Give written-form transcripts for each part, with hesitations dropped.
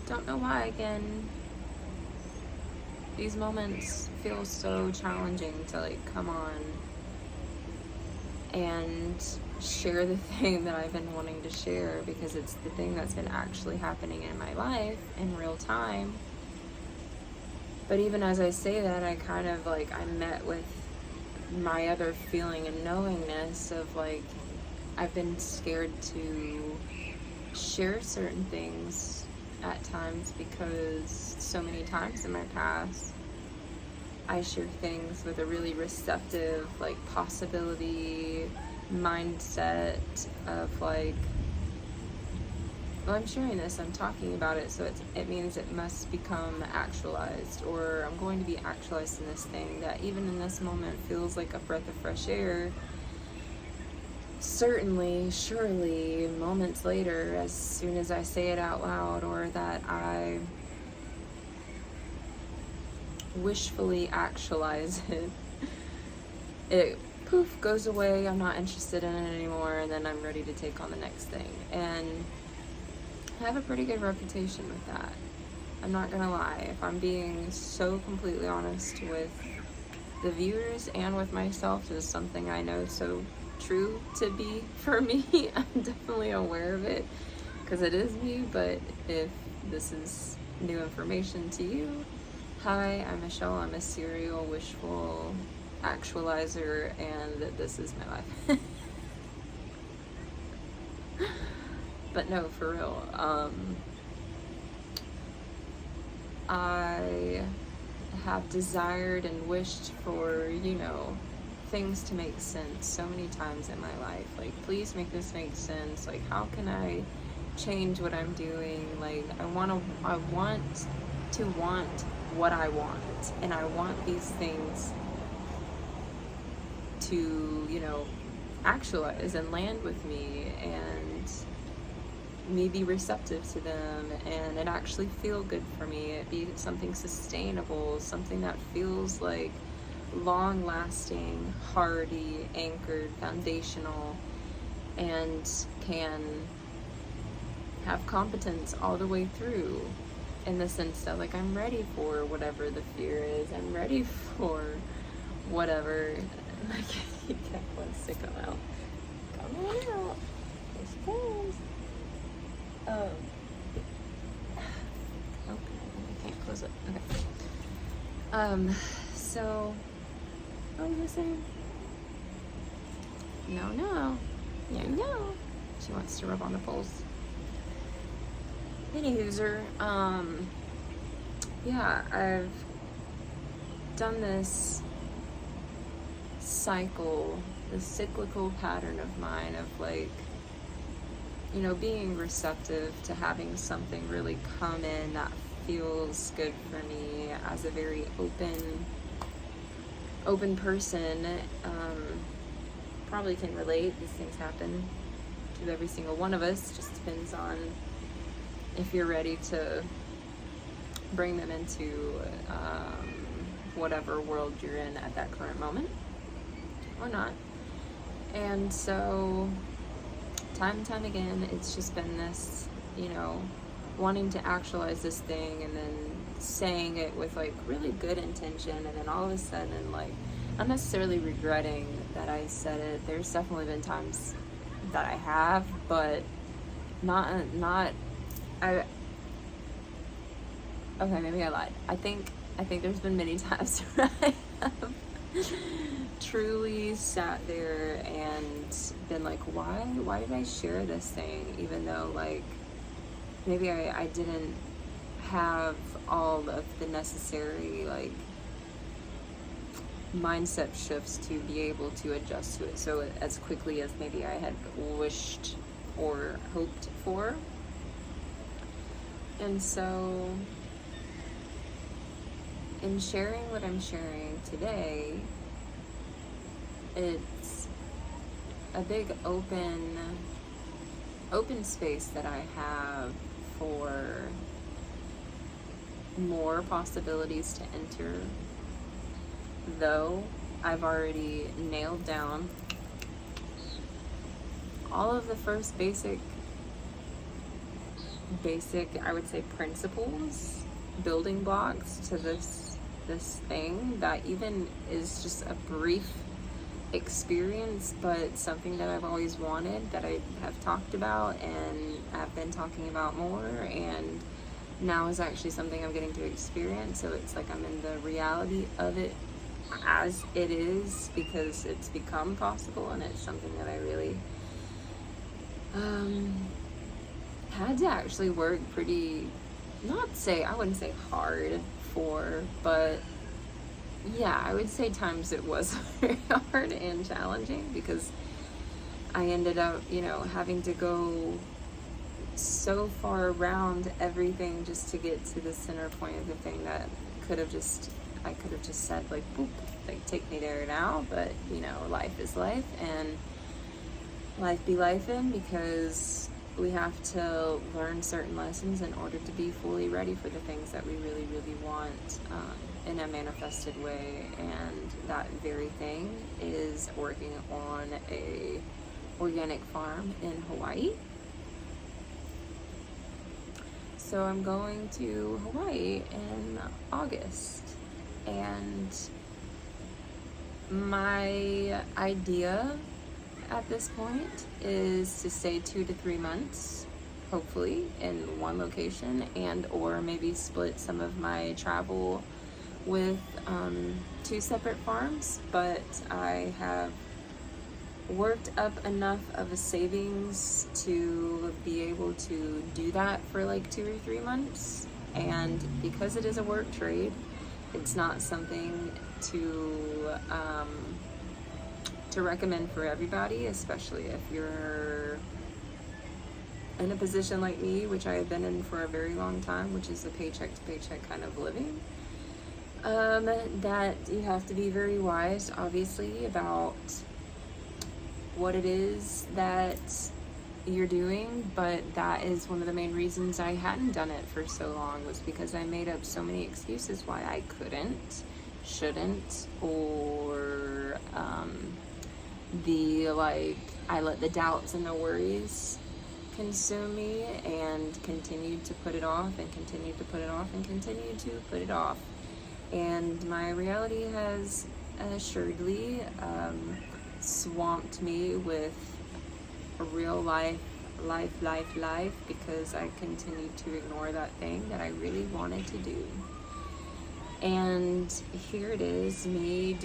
don't know why, again, these moments feel so challenging to like come on and share the thing that I've been wanting to share, because it's the thing that's been actually happening in my life in real time. But even as I say that, I kind of like, I'm met with my other feeling and knowingness of like, I've been scared to share certain things at times, because so many times in my past I share things with a really receptive like possibility mindset of like, well, I'm sharing this, I'm talking about it, so it means it must become actualized, or I'm going to be actualized in this thing that even in this moment feels like a breath of fresh air. Certainly, surely, moments later, as soon as I say it out loud, or that I wishfully actualize it, it poof goes away, I'm not interested in it anymore, and then I'm ready to take on the next thing. And I have a pretty good reputation with that. I'm not gonna lie. If I'm being so completely honest with the viewers and with myself, this is something I know so true to be for me. I'm definitely aware of it because it is me, but if this is new information to you, hi, I'm Michelle. I'm a serial wishful actualizer, and this is my life. But no, for real, I have desired and wished for, things to make sense so many times in my life. Like, please make this make sense. Like, how can I change what I'm doing? Like, I want to want what I want, and I want these things to, actualize and land with me, and me be receptive to them, and it actually feel good for me. It be something sustainable, something that feels like long-lasting, hardy, anchored, foundational, and can have competence all the way through, in the sense that like, I'm ready for whatever the fear is. I'm ready for whatever. Like, you can't let us come out. Come on out. Here she comes. Okay, I can't close it. Okay. So, what was I saying? No. She wants to rub on the poles. Anywho, yeah, I've done this cycle, this cyclical pattern of mine of like, being receptive to having something really come in that feels good for me as a very open person. Probably can relate. These things happen to every single one of us. Just depends on if you're ready to bring them into whatever world you're in at that current moment, or not. And so, time and time again, it's just been this, wanting to actualize this thing, and then saying it with like really good intention, and then all of a sudden, like, not necessarily regretting that I said it. There's definitely been times that I have, but okay, maybe I lied. I think there's been many times where I have truly sat there and been like, why did I share this thing, even though like maybe I didn't have all of the necessary like mindset shifts to be able to adjust to it so as quickly as maybe I had wished or hoped for. And so, in sharing what I'm sharing today, it's a big open space that I have for more possibilities to enter, though I've already nailed down all of the first basic basic, I would say, principles, building blocks to this thing that even is just a brief experience, but something that I've always wanted, that I have talked about and have been talking about more, and now is actually something I'm getting to experience. So it's like I'm in the reality of it as it is, because it's become possible, and it's something that I really had to actually work pretty, I wouldn't say hard for, but yeah, I would say times it was very hard and challenging, because I ended up, having to go so far around everything just to get to the center point of the thing that I could have just said, like, boop, like, take me there now. But, life is life, and life be lifing, because we have to learn certain lessons in order to be fully ready for the things that we really, really want in a manifested way. And that very thing is working on a organic farm in Hawaii. So I'm going to Hawaii in August, and my idea at this point is to stay 2 to 3 months, hopefully, in one location, and or maybe split some of my travel with 2 separate farms. But I have worked up enough of a savings to be able to do that for like 2 or 3 months. And because it is a work trade, it's not something to recommend for everybody, especially if you're in a position like me, which I have been in for a very long time, which is a paycheck to paycheck kind of living. That you have to be very wise, obviously, about what it is that you're doing. But that is one of the main reasons I hadn't done it for so long, was because I made up so many excuses why I couldn't, shouldn't, or I let the doubts and the worries consume me, and continued to put it off, and continued to put it off, and continued to put it off. And my reality has assuredly swamped me with a real life, because I continued to ignore that thing that I really wanted to do. And here it is, me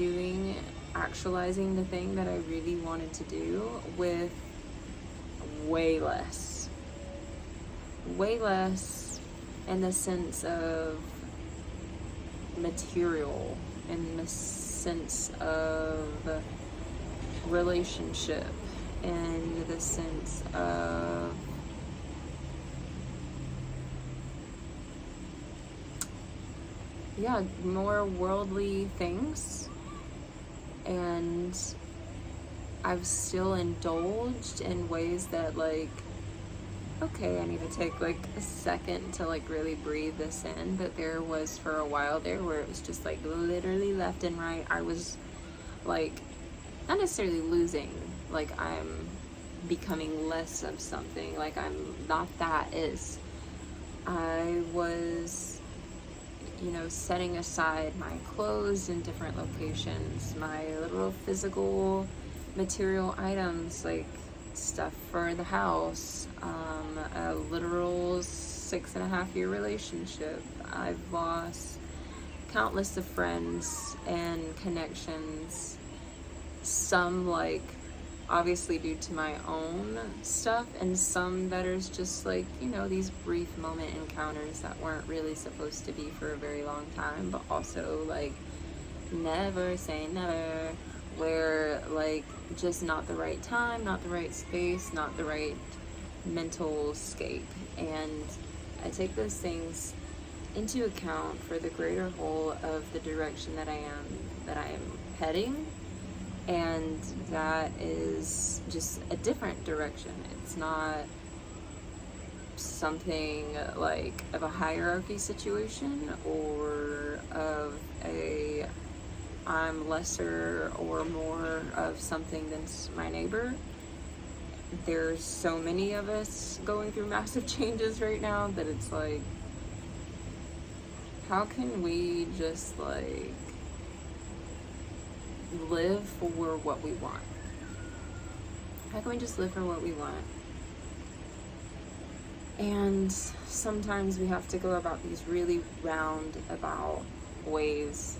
actualizing the thing that I really wanted to do with way less in the sense of material, in the sense of relationship, in the sense of more worldly things. And I've still indulged in ways that, like, okay, I need to take like a second to like really breathe this in. But there was for a while there where it was just like literally left and right, I was like not necessarily losing, like I'm becoming less of something, like I'm not that is. I was setting aside my clothes in different locations, my literal physical material items, like stuff for the house, a literal 6.5-year relationship. I've lost countless of friends and connections, some like obviously due to my own stuff, and some that is just like, these brief moment encounters that weren't really supposed to be for a very long time, but also like never say never, where like just not the right time, not the right space, not the right mental scape. And I take those things into account for the greater whole of the direction that I am heading. And that is just a different direction. It's not something like of a hierarchy situation, or of a I'm lesser or more of something than my neighbor. there's so many of us going through massive changes right now that it's like, how can we just like live for what we want? How can we just live for what we want? And sometimes we have to go about these really roundabout ways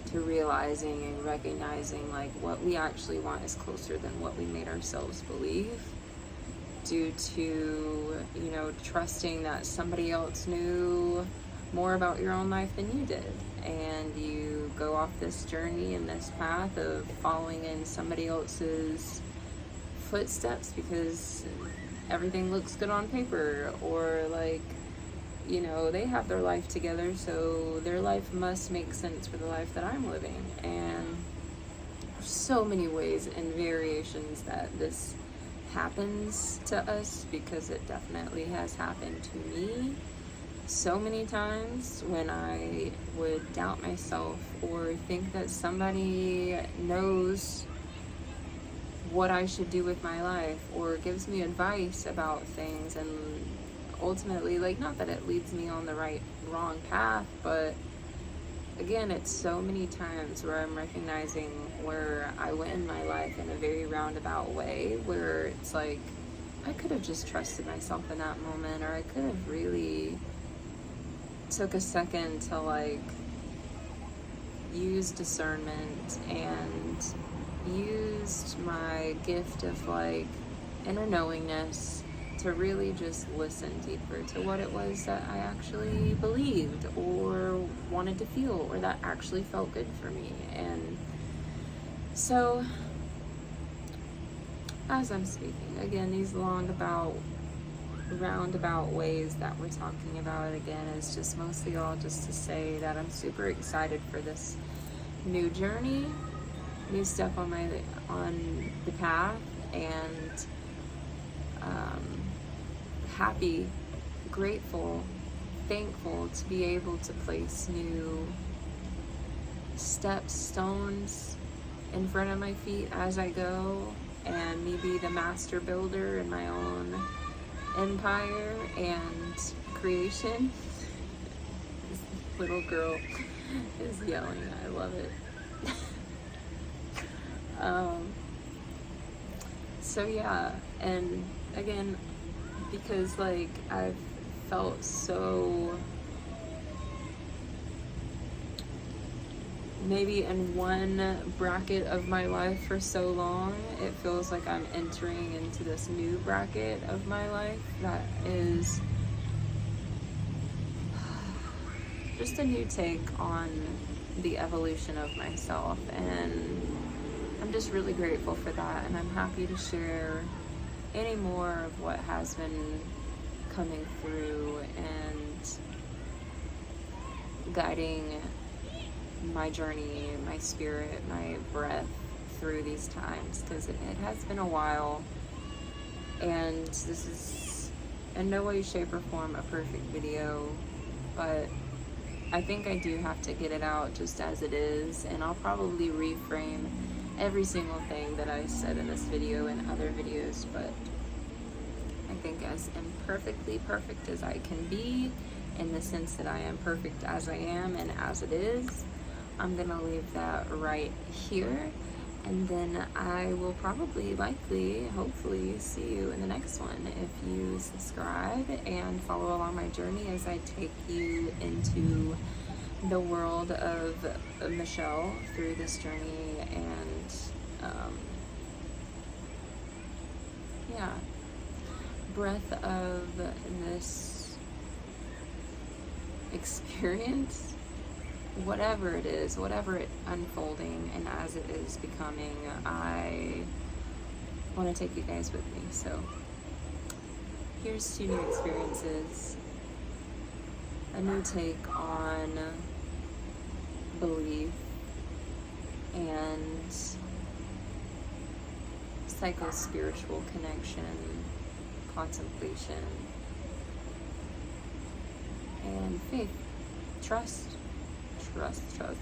to realizing and recognizing like what we actually want is closer than what we made ourselves believe, due to, you know, trusting that somebody else knew more about your own life than you did, and you go off this journey and this path of following in somebody else's footsteps because everything looks good on paper, or like, you know, they have their life together, so their life must make sense for the life that I'm living. And there's so many ways and variations that this happens to us, because it definitely has happened to me so many times when I would doubt myself or think that somebody knows what I should do with my life or gives me advice about things, and ultimately, like, not that it leads me on the wrong path, but again, it's so many times where I'm recognizing where I went in my life in a very roundabout way, where it's like I could have just trusted myself in that moment, or I could have really took a second to like use discernment and used my gift of like inner knowingness to really just listen deeper to what it was that I actually believed or wanted to feel, or that actually felt good for me. And so as I'm speaking, again, these roundabout ways that we're talking about, again, is just mostly all just to say that I'm super excited for this new journey, new step on the path, and happy, grateful, thankful to be able to place new stones in front of my feet as I go, and me be the master builder in my own empire and creation. This little girl is yelling. I love it. So yeah, and again, because like I've felt so maybe in one bracket of my life for so long, it feels like I'm entering into this new bracket of my life that is just a new take on the evolution of myself, and I'm just really grateful for that, and I'm happy to share any more of what has been coming through and guiding my journey, my spirit, my breath through these times, because it has been a while, and this is in no way, shape, or form a perfect video, but I think I do have to get it out just as it is, and I'll probably reframe every single thing that I said in this video and other videos, but I think as imperfectly perfect as I can be, in the sense that I am perfect as I am and as it is, I'm gonna leave that right here, and then I will probably, likely, hopefully see you in the next one if you subscribe and follow along my journey as I take you into the world of Michelle through this journey, and yeah, breath of this experience, whatever it is, whatever it unfolding and as it is becoming, I want to take you guys with me. So here's 2 new experiences, a new take on belief and psycho-spiritual connection, contemplation, and faith, trust. Namaste.